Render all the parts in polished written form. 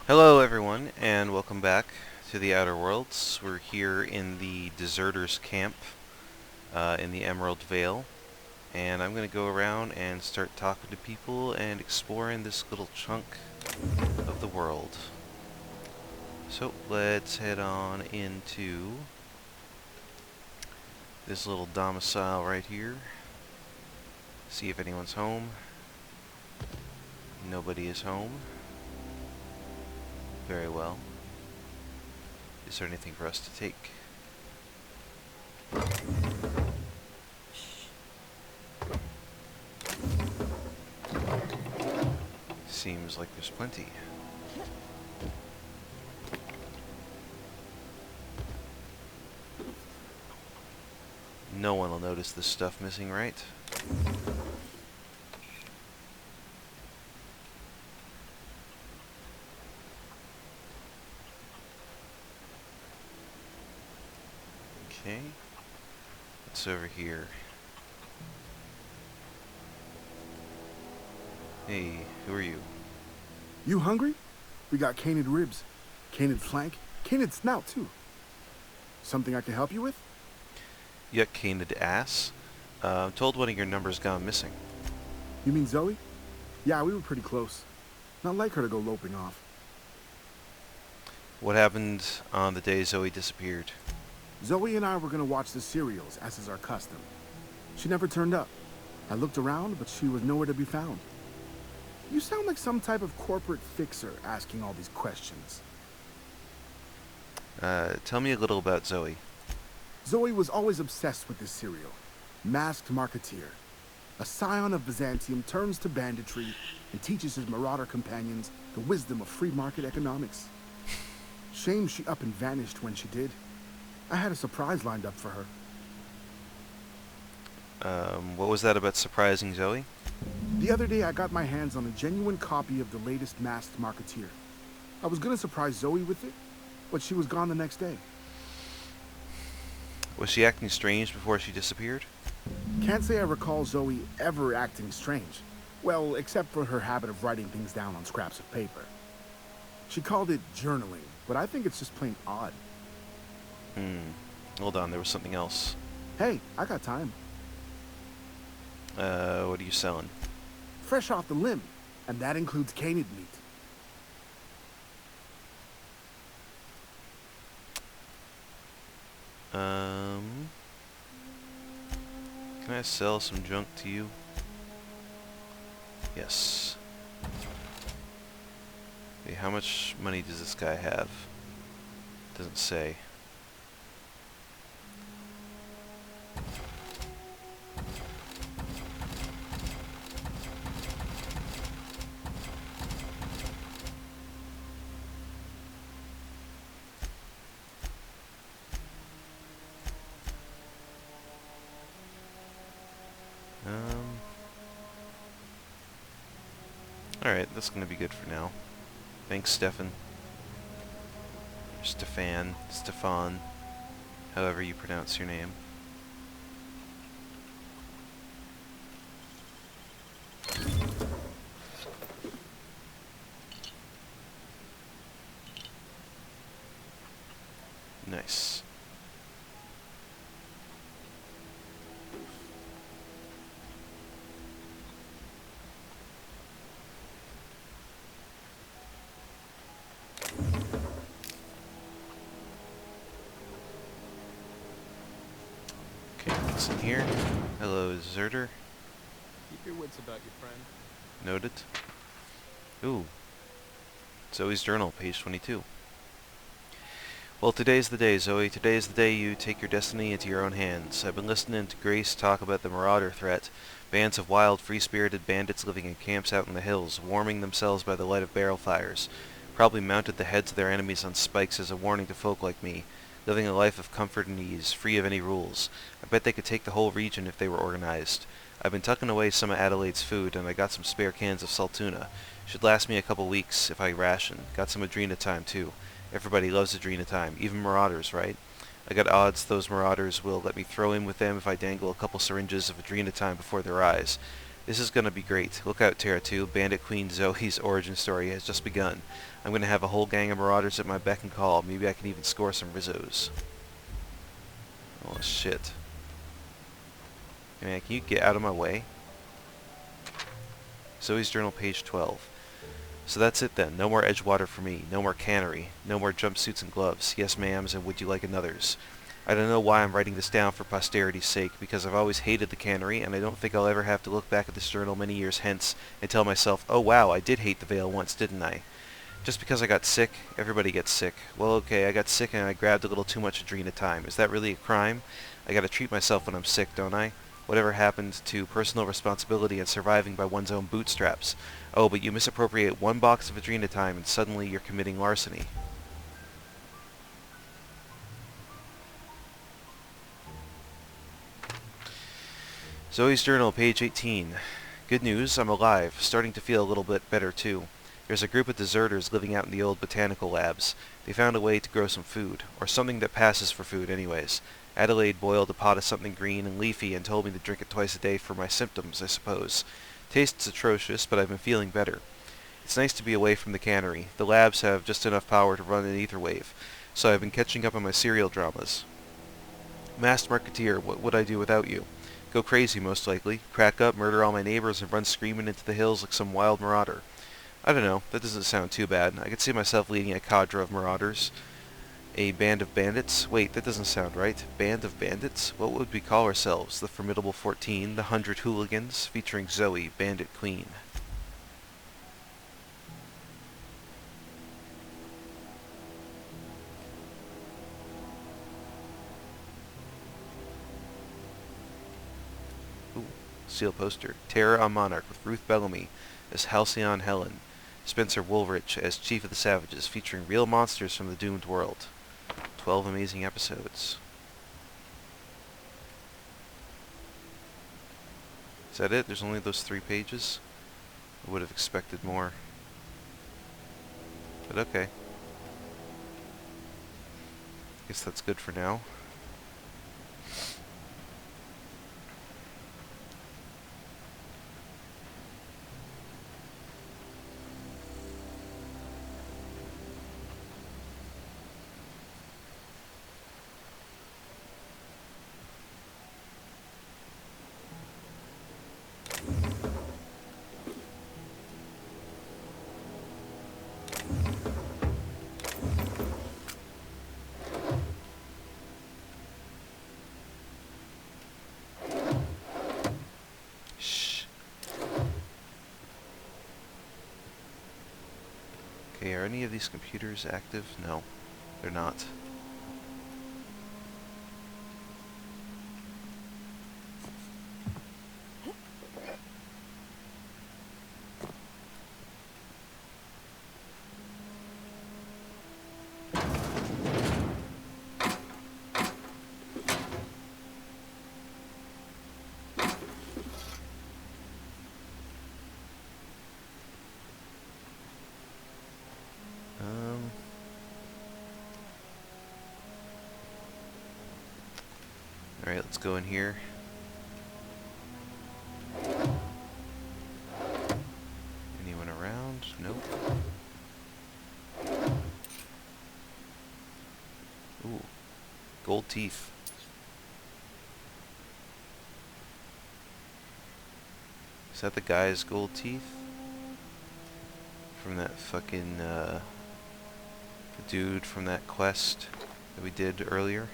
Hello everyone, and welcome back to the Outer Worlds. We're here in the Deserters Camp in the Emerald Vale, and I'm going to go around and start talking to people and exploring this little chunk of the world. So let's head on into this little domicile right here. See if anyone's home. Nobody is home. Very well. Is there anything for us to take? Seems like there's plenty. No one will notice this stuff missing, right? Okay. What's over here? Hey, who are you? You hungry? We got canid ribs, canid flank, canid snout too. Something I can help you with? You got canid ass? I'm told one of your numbers gone missing. You mean Zoe? Yeah, we were pretty close. Not like her to go loping off. What happened on the day Zoe disappeared? Zoe and I were gonna watch the serials, as is our custom. She never turned up. I looked around, but she was nowhere to be found. You sound like some type of corporate fixer asking all these questions. Tell me a little about Zoe. Zoe was always obsessed with this serial. Masked marketeer. A scion of Byzantium turns to banditry and teaches his marauder companions the wisdom of free market economics. Shame she up and vanished when she did. I had a surprise lined up for her. What was that about surprising Zoe? The other day I got my hands on a genuine copy of the latest Masked Marketeer. I was gonna surprise Zoe with it, but she was gone the next day. Was she acting strange before she disappeared? Can't say I recall Zoe ever acting strange. Well, except for her habit of writing things down on scraps of paper. She called it journaling, but I think it's just plain odd. Hold on, there was something else. Hey, I got time. What are you selling? Fresh off the limb, and that includes canid meat. Can I sell some junk to you? Yes. Hey, how much money does this guy have? Doesn't say. Alright, that's gonna be good for now. Thanks, Stefan. Or Stefan, however you pronounce your name. Nice. Okay, what's in here? Hello, deserter. Keep your wits about you, friend. Noted. Ooh. Zoe's journal, page 22. Well, today's the day, Zoe. Today's the day you take your destiny into your own hands. I've been listening to Grace talk about the marauder threat. Bands of wild, free-spirited bandits living in camps out in the hills, warming themselves by the light of barrel fires. Probably mounted the heads of their enemies on spikes as a warning to folk like me. Living a life of comfort and ease, free of any rules. I bet they could take the whole region if they were organized. I've been tucking away some of Adelaide's food, and I got some spare cans of salt tuna. Should last me a couple weeks if I ration. Got some Adrena time, too. Everybody loves Adrena time, even marauders, right? I got odds those marauders will let me throw in with them if I dangle a couple syringes of Adrena time before their eyes. This is gonna be great. Look out, Terra 2. Bandit Queen Zoe's origin story has just begun. I'm gonna have a whole gang of marauders at my beck and call. Maybe I can even score some Rizzos. Oh, shit. Man, can you get out of my way? Zoe's Journal, page 12. So that's it then. No more Edgewater for me. No more cannery. No more jumpsuits and gloves. Yes, ma'ams, and would you like another's? I don't know why I'm writing this down for posterity's sake, because I've always hated the cannery, and I don't think I'll ever have to look back at this journal many years hence and tell myself, oh wow, I did hate the Vale once, didn't I? Just because I got sick, everybody gets sick. Well, okay, I got sick and I grabbed a little too much Adrenatime. Is that really a crime? I gotta treat myself when I'm sick, don't I? Whatever happened to personal responsibility and surviving by one's own bootstraps? Oh, but you misappropriate one box of Adrenatime and suddenly you're committing larceny. Zoe's Journal, page 18. Good news, I'm alive, starting to feel a little bit better too. There's a group of deserters living out in the old botanical labs. They found a way to grow some food, or something that passes for food anyways. Adelaide boiled a pot of something green and leafy and told me to drink it twice a day for my symptoms, I suppose. Tastes atrocious, but I've been feeling better. It's nice to be away from the cannery. The labs have just enough power to run an ether wave, so I've been catching up on my serial dramas. Masked Marketeer, what would I do without you? Go crazy, most likely. Crack up, murder all my neighbors, and run screaming into the hills like some wild marauder. I don't know, that doesn't sound too bad. I could see myself leading a cadre of marauders. A band of bandits? Wait, that doesn't sound right. Band of bandits? What would we call ourselves? The Formidable 14? The 100 Hooligans? Featuring Zoe, Bandit Queen. Seal poster. Terror on Monarch with Ruth Bellamy as Halcyon Helen. Spencer Woolrich as Chief of the Savages, featuring real monsters from the doomed world. 12 amazing episodes. Is that it? There's only those 3 pages? I would have expected more. But okay. Guess that's good for now. Okay, are any of these computers active? No, they're not. Alright, let's go in here. Anyone around? Nope. Ooh. Gold teeth. Is that the guy's gold teeth? From that fucking, the dude from that quest that we did earlier?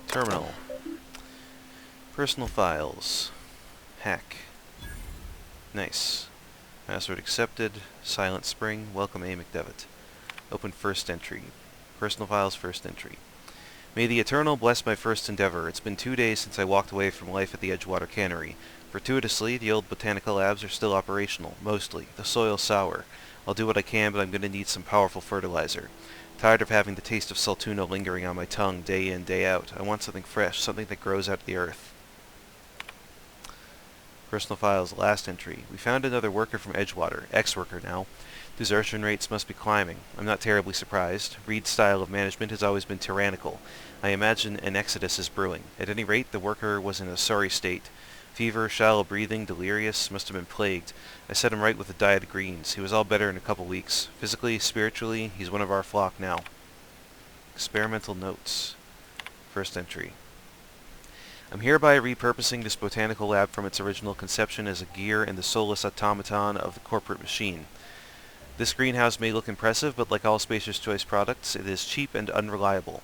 Terminal. Personal files. Hack. Nice. Password accepted. Silent Spring. Welcome A. McDevitt. Open first entry. Personal files first entry. May the Eternal bless my first endeavor. It's been 2 days since I walked away from life at the Edgewater Cannery. Fortuitously, the old botanical labs are still operational, mostly. The soil's sour. I'll do what I can, but I'm going to need some powerful fertilizer. Tired of having the taste of Saltuno lingering on my tongue day in, day out. I want something fresh, something that grows out of the earth. Personal files, last entry. We found another worker from Edgewater, ex-worker now. Desertion rates must be climbing. I'm not terribly surprised. Reed's style of management has always been tyrannical. I imagine an exodus is brewing. At any rate, the worker was in a sorry state. Fever, shallow breathing, delirious, must have been plagued. I set him right with a diet of greens. He was all better in a couple weeks. Physically, spiritually, he's one of our flock now. Experimental notes. First entry. I'm hereby repurposing this botanical lab from its original conception as a gear in the soulless automaton of the corporate machine. This greenhouse may look impressive, but like all Spacer's Choice products, it is cheap and unreliable.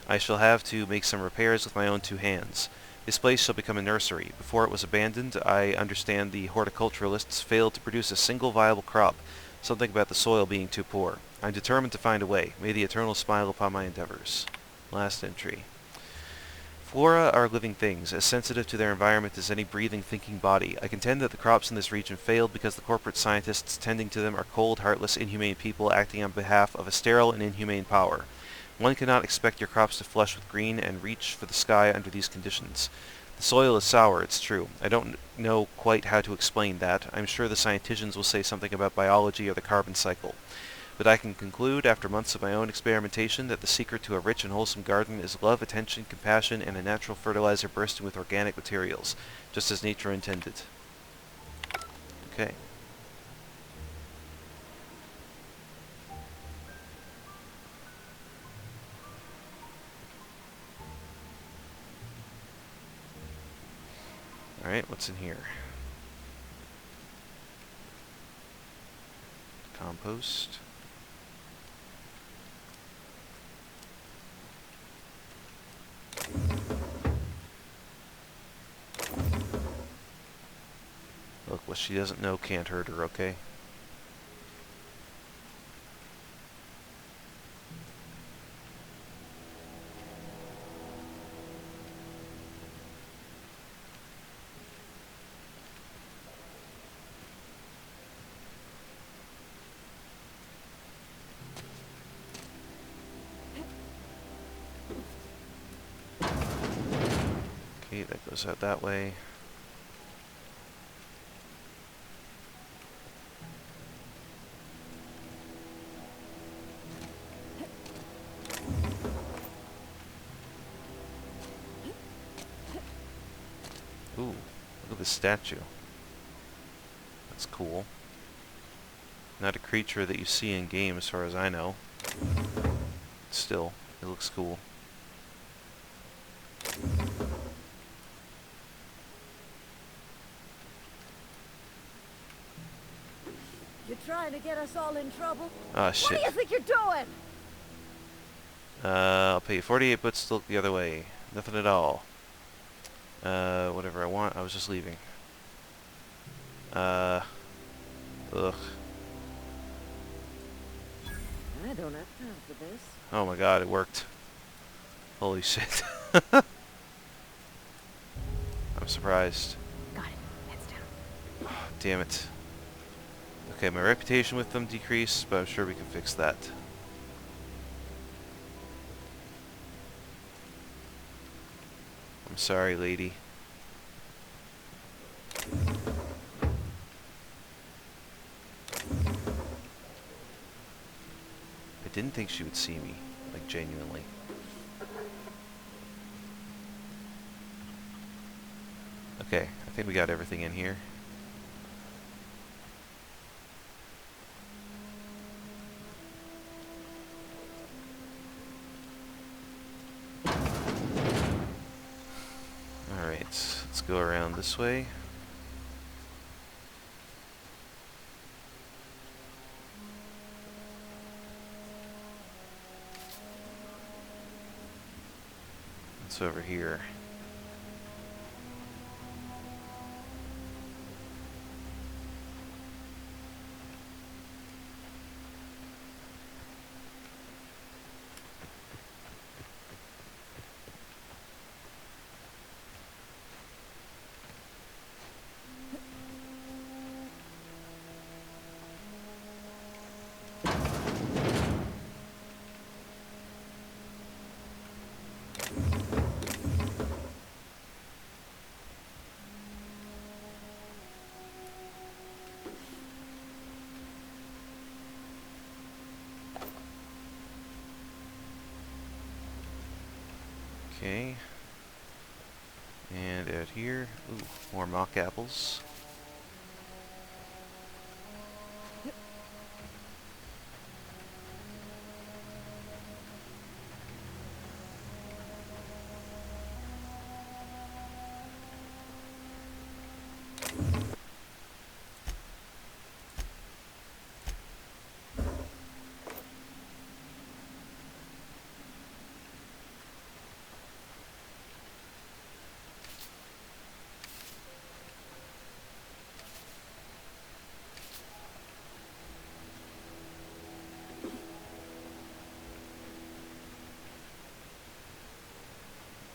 I shall have to make some repairs with my own two hands. This place shall become a nursery. Before it was abandoned, I understand the horticulturalists failed to produce a single viable crop, something about the soil being too poor. I'm determined to find a way. May the Eternal smile upon my endeavors. Last entry. Flora are living things, as sensitive to their environment as any breathing, thinking body. I contend that the crops in this region failed because the corporate scientists tending to them are cold, heartless, inhumane people acting on behalf of a sterile and inhumane power. One cannot expect your crops to flush with green and reach for the sky under these conditions. The soil is sour, it's true. I don't know quite how to explain that. I'm sure the scienticians will say something about biology or the carbon cycle. But I can conclude, after months of my own experimentation, that the secret to a rich and wholesome garden is love, attention, compassion, and a natural fertilizer bursting with organic materials, just as nature intended. Okay. Alright, what's in here? Compost. Look, what she doesn't know can't hurt her, okay? Okay, that goes out that way. Ooh, look at this statue. That's cool. Not a creature that you see in game as far as I know. Still, it looks cool. You're trying to get us all in trouble? Ah, shit. What do you think you're doing? I'll pay you 48 bucks to look the other way. Nothing at all. Whatever I want, I was just leaving. Ugh. I don't have time for this. Oh my god, it worked. Holy shit. I'm surprised. Got it. Heads down. Damn it. Okay, my reputation with them decreased, but I'm sure we can fix that. I'm sorry, lady. I didn't think she would see me, like genuinely. Okay, I think we got everything in here. Alright, let's go around this way. What's over here? Okay. And out here, ooh, more mock apples.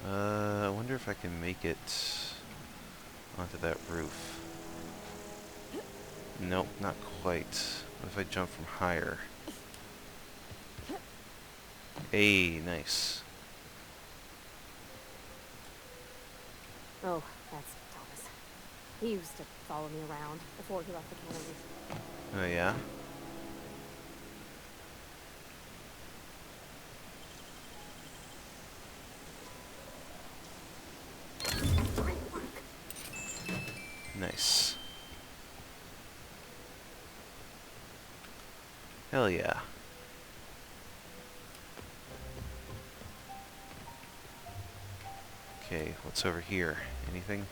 I wonder if I can make it onto that roof. Nope, not quite. What if I jump from higher? Hey, nice. Oh, that's Thomas. He used to follow me around before he left the canneries. Oh yeah? Nice. Hell yeah. Okay, what's over here? Anything?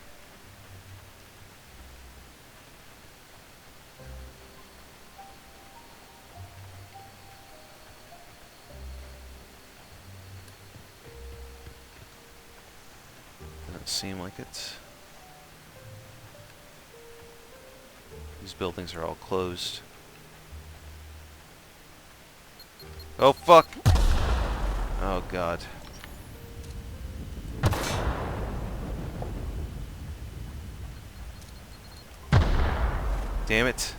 Doesn't seem like it. These buildings are all closed. Oh fuck! Oh god. Damn it.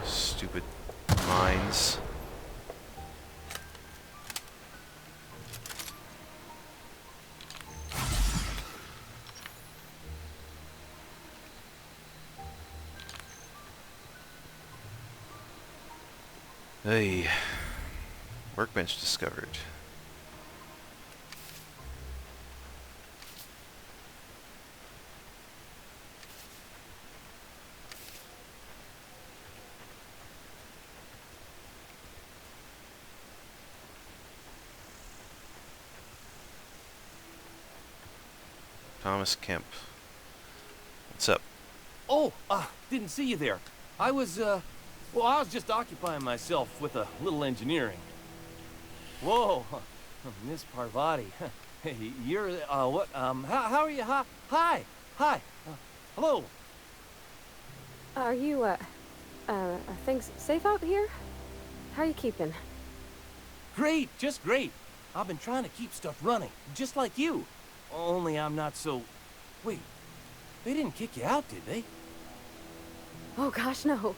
Stupid mines. Hey. Workbench discovered. Thomas Kemp. What's up? Oh, didn't see you there. I was just occupying myself with a little engineering. Whoa, Miss Parvati. Hey, you're, what, how are you? Hi, hello. Are you, are things safe out here? How are you keeping? Great, just great. I've been trying to keep stuff running, just like you. Only I'm not so... Wait, they didn't kick you out, did they? Oh gosh, no.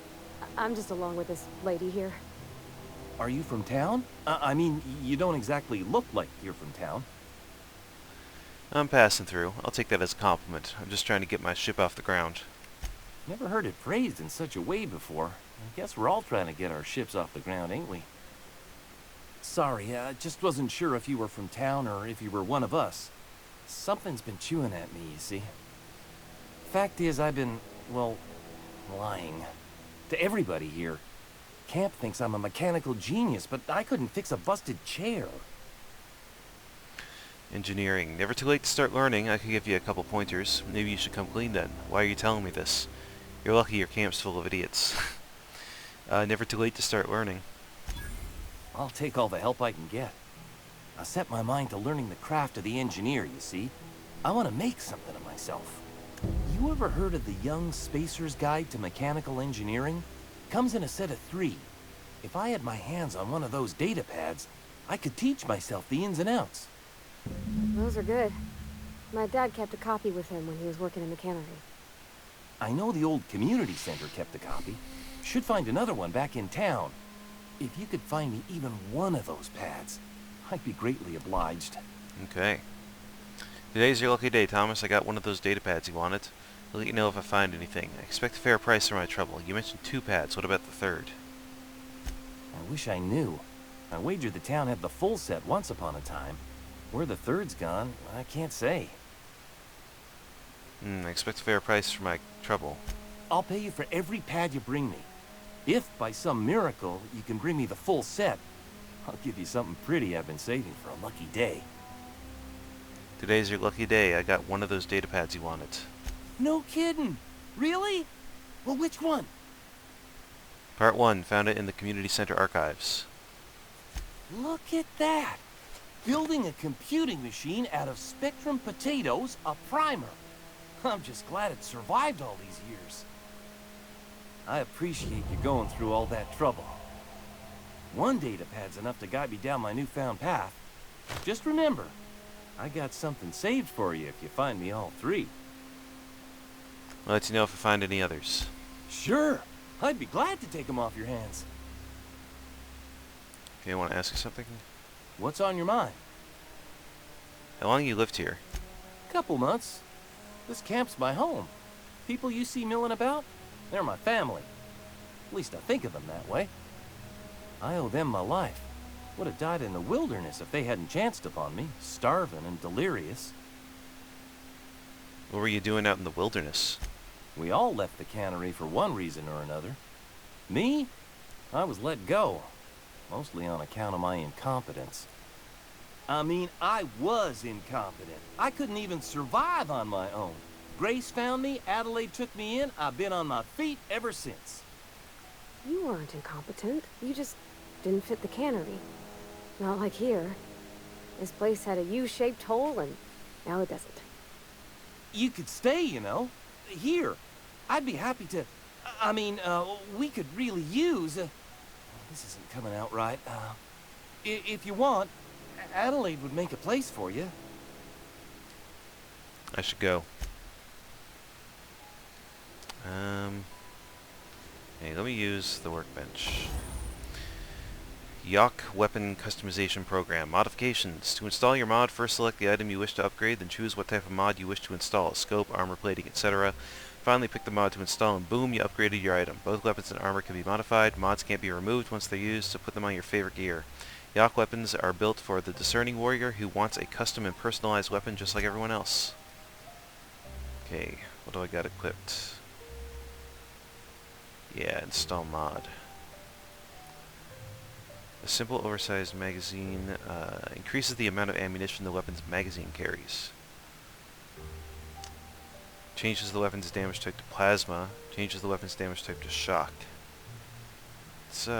I'm just along with this lady here. Are you from town? I mean, you don't exactly look like you're from town. I'm passing through. I'll take that as a compliment. I'm just trying to get my ship off the ground. Never heard it phrased in such a way before. I guess we're all trying to get our ships off the ground, ain't we? Sorry, I just wasn't sure if you were from town or if you were one of us. Something's been chewing at me, you see. Fact is, I've been, well, lying. To everybody here. Camp thinks I'm a mechanical genius, but I couldn't fix a busted chair. Engineering. Never too late to start learning. I could give you a couple pointers. Maybe you should come clean then. Why are you telling me this? You're lucky your camp's full of idiots. Never too late to start learning. I'll take all the help I can get. I set my mind to learning the craft of the engineer, you see. I want to make something of myself. You ever heard of the Young Spacer's Guide to Mechanical Engineering? Comes in a set of 3. If I had my hands on one of those data pads, I could teach myself the ins and outs. Those are good. My dad kept a copy with him when he was working in the cannery. I know the old community center kept a copy. Should find another one back in town. If you could find me even one of those pads, I'd be greatly obliged. Okay. Today's your lucky day, Thomas. I got one of those data pads you wanted. I'll let you know if I find anything. I expect a fair price for my trouble. You mentioned 2 pads. What about the third? I wish I knew. I wagered the town had the full set once upon a time. Where the third's gone, I can't say. I expect a fair price for my trouble. I'll pay you for every pad you bring me. If, by some miracle, you can bring me the full set, I'll give you something pretty I've been saving for a lucky day. Today's your lucky day. I got one of those data pads you wanted. No kidding. Really? Well, which one? Part 1. Found it in the community center archives. Look at that. Building a computing machine out of Spectrum potatoes, a primer. I'm just glad it survived all these years. I appreciate you going through all that trouble. One data pad's enough to guide me down my newfound path. Just remember, I got something saved for you if you find me all 3. I'll let you know if I find any others. Sure. I'd be glad to take them off your hands. Okay, I want to ask you something. What's on your mind? How long you lived here? Couple months. This camp's my home. People you see milling about, they're my family. At least I think of them that way. I owe them my life. Would have died in the wilderness if they hadn't chanced upon me, starving and delirious. What were you doing out in the wilderness? We all left the cannery for one reason or another. Me? I was let go. Mostly on account of my incompetence. I mean, I was incompetent. I couldn't even survive on my own. Grace found me, Adelaide took me in, I've been on my feet ever since. You weren't incompetent. You just didn't fit the cannery. Not like here. This place had a U-shaped hole, and now it doesn't. You could stay, you know. Here. I'd be happy to... we could really use... this isn't coming out right. If you want, Adelaide would make a place for you. I should go. Hey, let me use the workbench. Yok Weapon Customization Program. Modifications. To install your mod, first select the item you wish to upgrade, then choose what type of mod you wish to install. Scope, armor plating, etc. Finally pick the mod to install, and boom, you upgraded your item. Both weapons and armor can be modified. Mods can't be removed once they're used, so put them on your favorite gear. Yok weapons are built for the discerning warrior who wants a custom and personalized weapon just like everyone else. Okay, what do I got equipped? Yeah, install mod. A simple oversized magazine increases the amount of ammunition the weapon's magazine carries. Changes the weapon's damage type to plasma. Changes the weapon's damage type to shock. Let's do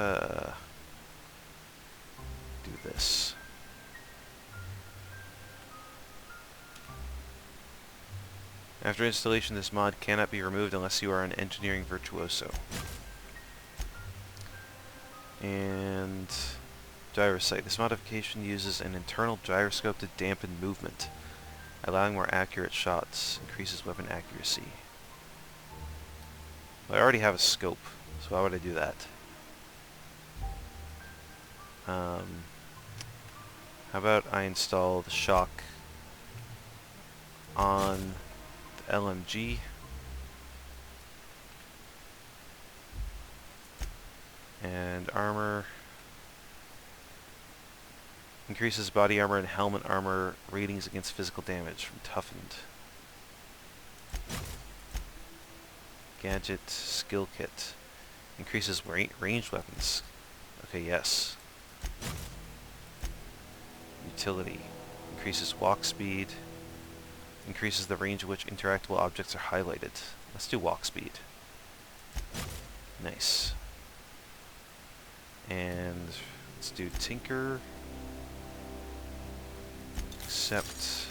this. After installation, this mod cannot be removed unless you are an engineering virtuoso. And gyrosight. This modification uses an internal gyroscope to dampen movement, allowing more accurate shots. Increases weapon accuracy. Well, I already have a scope, so why would I do that? How about I install the shock on the LMG? And armor increases body armor and helmet armor ratings against physical damage from toughened. Gadget skill kit increases ranged weapons. Okay, yes. Utility increases walk speed. Increases the range at which interactable objects are highlighted. Let's do walk speed. Nice. And let's do Tinker. Accept.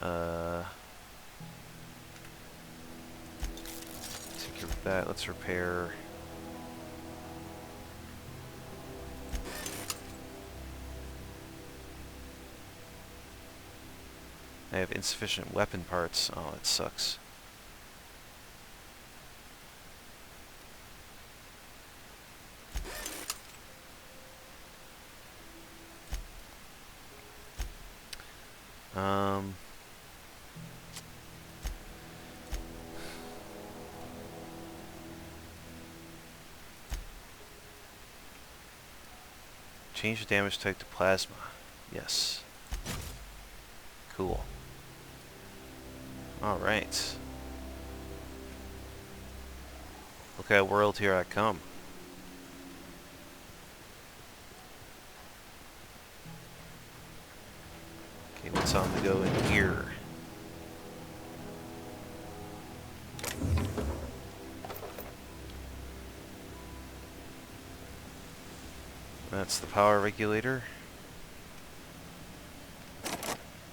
Tinker with that. Let's repair. I have insufficient weapon parts. Oh, that sucks. Change the damage type to plasma. Yes. Cool. Alright. Look at world, here I come. Okay, what's on the go in here? That's the power regulator.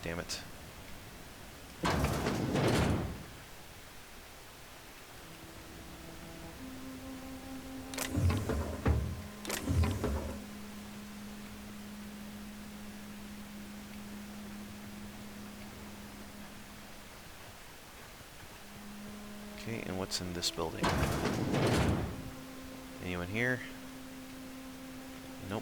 Damn it. Okay, and what's in this building? Anyone here? Nope.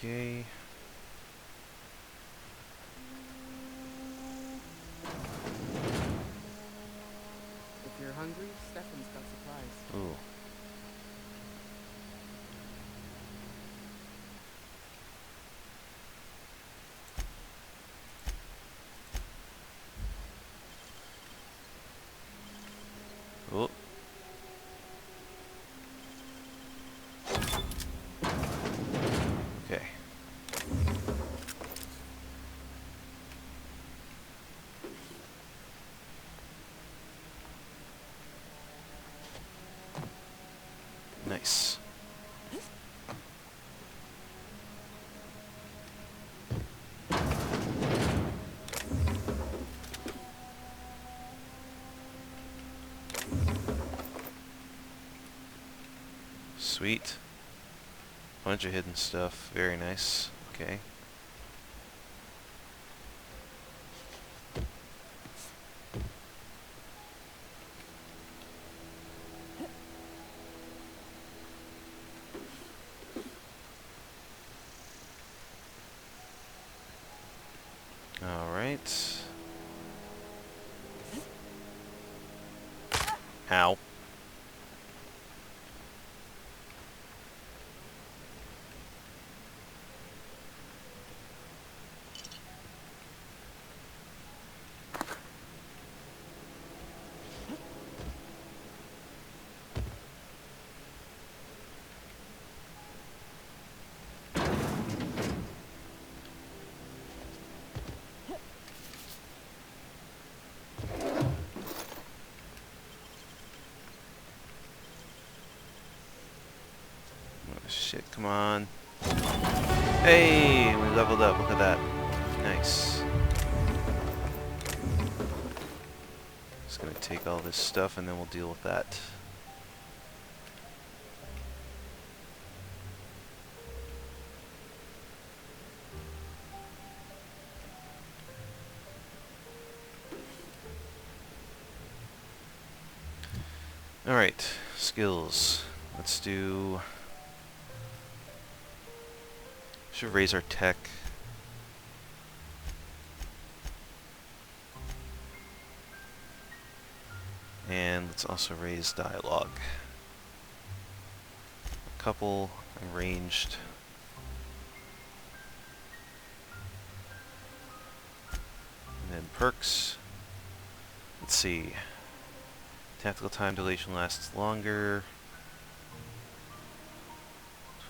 Okay. If you're hungry, Stefan's got supplies. Ooh. Oh. Okay. Nice. Sweet. Bunch of hidden stuff. Very nice. Okay. Alright. Ow. Oh, shit, come on. Hey, we leveled up. Look at that. Nice. Just gonna take all this stuff and then we'll deal with that. Alright, skills. Let's do... Should raise our tech. And let's also raise dialogue. A couple arranged. And then perks. Let's see. Tactical time dilation lasts longer.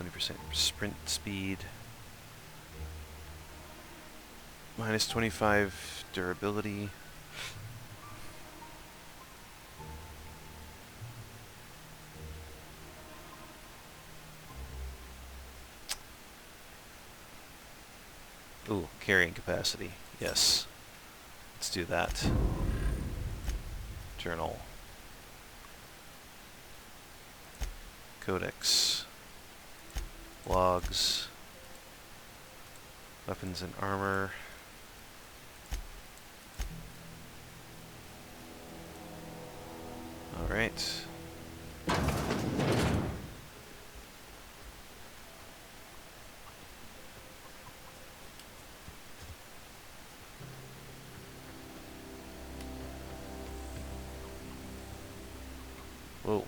20% sprint speed. Minus 25 durability. Ooh, carrying capacity. Yes. Let's do that. Journal. Codex. Logs. Weapons and armor. Alright. Whoa.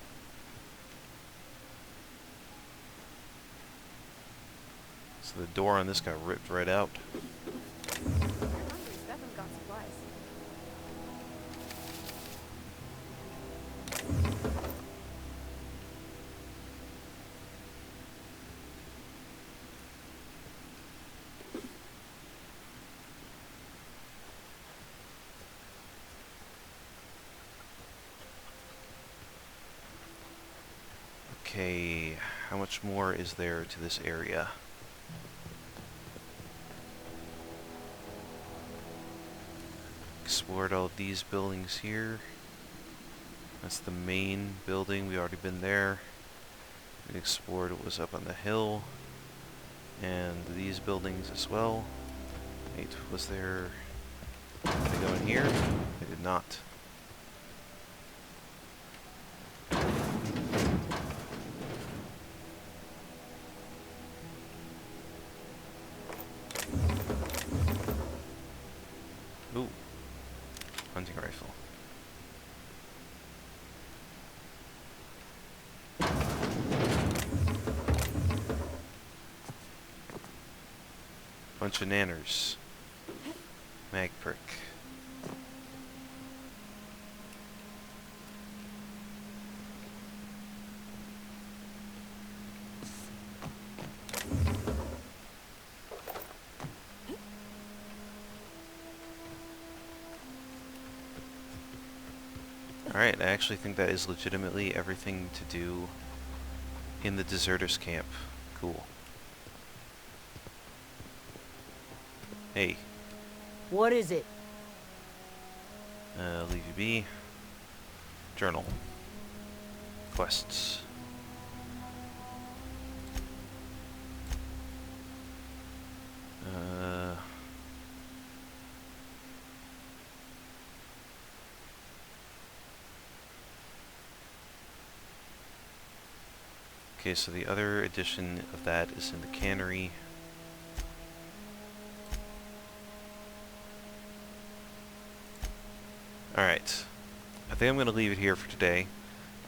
So the door on this got ripped right out. If you're hungry, Stefan's got supplies. Okay, how much more is there to this area? Explored all of these buildings here. That's the main building. We already been there. We explored what was up on the hill. And these buildings as well. Wait, was there... Did I go in here? I did not. Ooh. Hunting rifle. Bunch of nanners. Mag prick. Alright, I actually think that is legitimately everything to do in the deserters camp. Cool. Hey. What is it? Leave you be. Journal. Quests. Okay, so the other edition of that is in the cannery. Alright, I think I'm going to leave it here for today.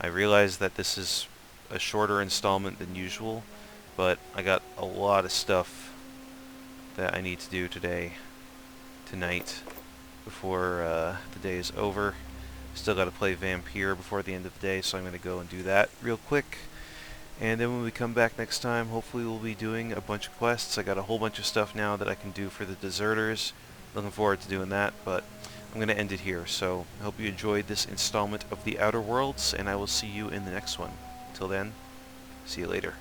I realize that this is a shorter installment than usual, but I got a lot of stuff that I need to do tonight, before the day is over. Still got to play Vampire before the end of the day, so I'm going to go and do that real quick. And then when we come back next time, hopefully we'll be doing a bunch of quests. I got a whole bunch of stuff now that I can do for the deserters. Looking forward to doing that, but I'm going to end it here. So I hope you enjoyed this installment of The Outer Worlds, and I will see you in the next one. Till then, see you later.